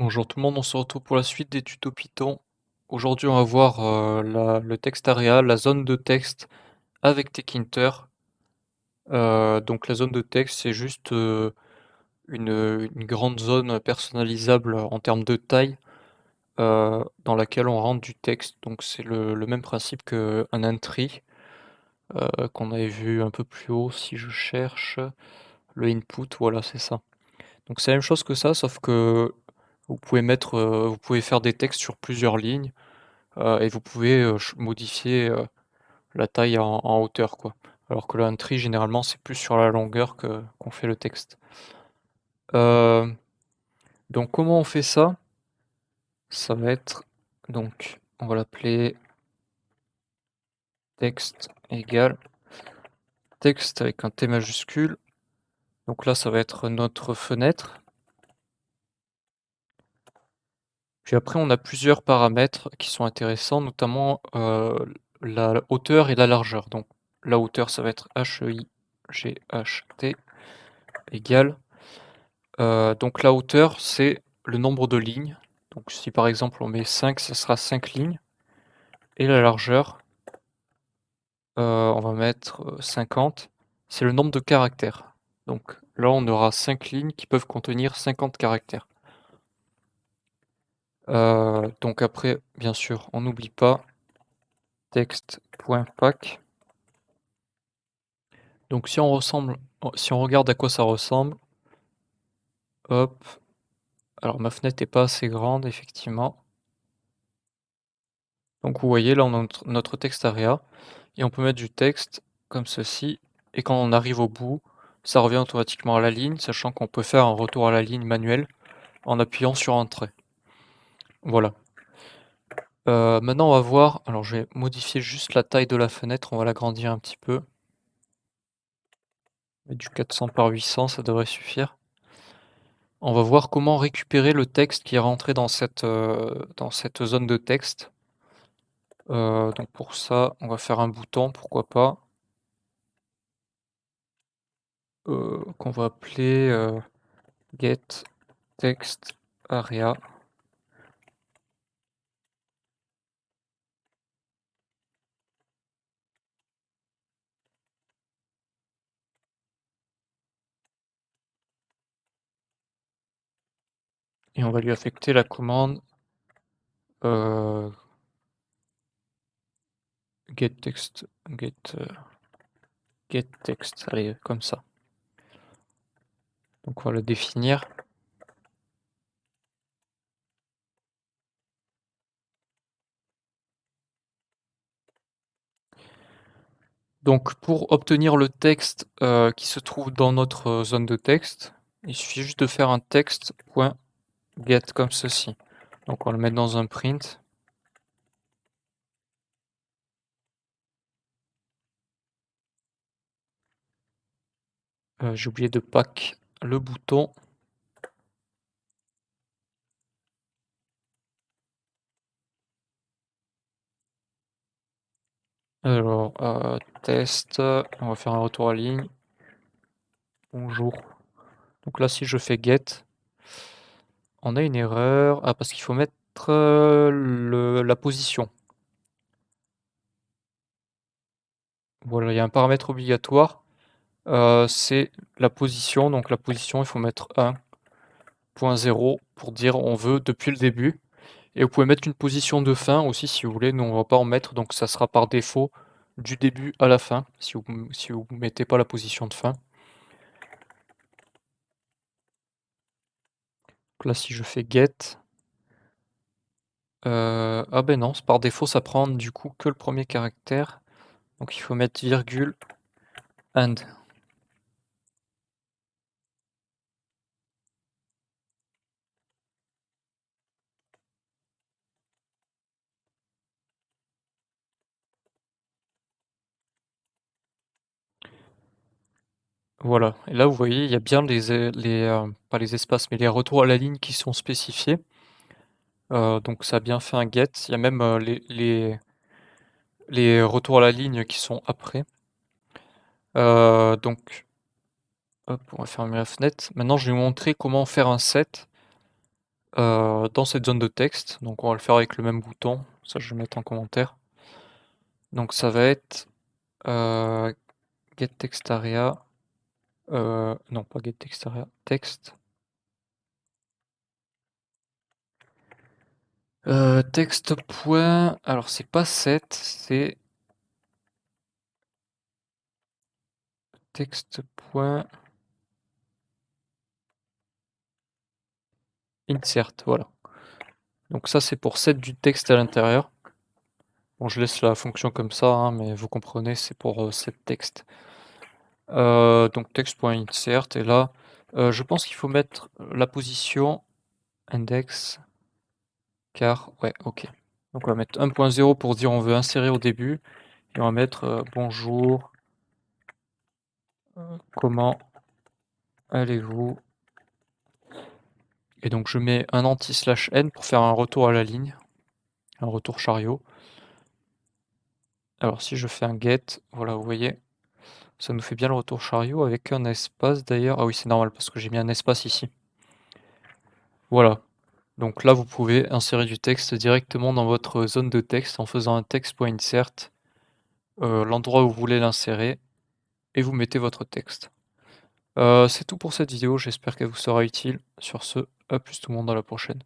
Bonjour tout le monde, on se retrouve pour la suite des tutos Python. Aujourd'hui, on va voir le texte area, la zone de texte avec Tkinter. Donc la zone de texte, c'est juste une grande zone personnalisable en termes de taille dans laquelle on rentre du texte. Donc c'est le même principe qu'un entry qu'on avait vu un peu plus haut si je cherche. Le input, voilà, c'est ça. Donc c'est la même chose que ça, sauf que vous pouvez faire des textes sur plusieurs lignes. Et vous pouvez, modifier, la taille en hauteur, quoi. Alors que le entry généralement, c'est plus sur la longueur que qu'on fait le texte. Hem, donc comment on fait ça? Ça va être donc on va l'appeler texte égale texte avec un T majuscule. Donc là, ça va être notre fenêtre. Puis après, on a plusieurs paramètres qui sont intéressants, notamment, la hauteur et la largeur. Donc la hauteur, ça va être height égale. Donc la hauteur, c'est le nombre de lignes. Donc si par exemple on met 5, ça sera 5 lignes et la largeur, on va mettre, 50, c'est le nombre de caractères. Donc là, on aura 5 lignes qui peuvent contenir 50 caractères. Donc après, bien sûr, on n'oublie pas texte.pack. Donc si on regarde à quoi ça ressemble, hop, alors ma fenêtre est pas assez grande effectivement. Donc vous voyez là on a notre texte area et on peut mettre du texte comme ceci et quand on arrive au bout, ça revient automatiquement à la ligne, sachant qu'on peut faire un retour à la ligne manuel en appuyant sur Entrée. Voilà. Maintenant on va voir, alors je vais modifier juste la taille de la fenêtre, on va l'agrandir un petit peu. Mettre du 400 par 800, ça devrait suffire. On va voir comment récupérer le texte qui est rentré dans cette zone de texte. Donc pour ça, on va faire un bouton, pourquoi pas, qu'on va appeler, get text area. Et on va lui affecter la commande euh, get text, allez, comme ça. Donc on va le définir. Donc pour obtenir le texte qui se trouve dans notre zone de texte, il suffit juste de faire un text.get comme ceci. Donc on va le mettre dans un print. J'ai oublié de pack le bouton. Alors, test, on va faire un retour à ligne. Bonjour. Donc là, si je fais get, on a une erreur. Ah, parce qu'il faut mettre la position. Voilà, il y a un paramètre obligatoire. C'est la position. Donc la position, il faut mettre 1.0 pour dire on veut depuis le début. Et vous pouvez mettre une position de fin aussi si vous voulez. Nous, on va pas en mettre, donc ça sera par défaut du début à la fin si vous mettez pas la position de fin. Donc là, si je fais get, ah ben non, par défaut, ça prend du coup que le premier caractère. Donc il faut mettre virgule and. Voilà. Et là, vous voyez, il y a bien pas les espaces, mais les retours à la ligne qui sont spécifiés. Donc ça a bien fait un get. Il y a même les retours à la ligne qui sont après. Donc, hop, on va fermer la fenêtre. Maintenant, je vais vous montrer comment faire un set. dans cette zone de texte, donc on va le faire avec le même bouton, ça je vais le mettre en commentaire. Donc ça va être, heu, get text area, non pas get text area, text, texte point alors c'est pas set, c'est texte point insert, voilà. Donc ça c'est pour set du texte à l'intérieur. Bon je laisse la fonction comme ça, hein, mais vous comprenez, c'est pour, set texte. Donc text.insert et là, je pense qu'il faut mettre la position index car ouais, OK. Donc on va mettre 1.0 pour dire on veut insérer au début et on va mettre, bonjour, comment allez-vous? Et donc je mets un anti/n pour faire un retour à la ligne, un retour chariot. Alors si je fais un get, voilà, vous voyez, ça nous fait bien le retour chariot avec un espace d'ailleurs. Ah oui, c'est normal parce que j'ai mis un espace ici. Voilà. Donc là, vous pouvez insérer du texte directement dans votre zone de texte en faisant un text.insert, l'endroit où vous voulez l'insérer et vous mettez votre texte. C'est tout pour cette vidéo, j'espère qu'elle vous sera utile. Sur ce, à plus tout le monde, à la prochaine.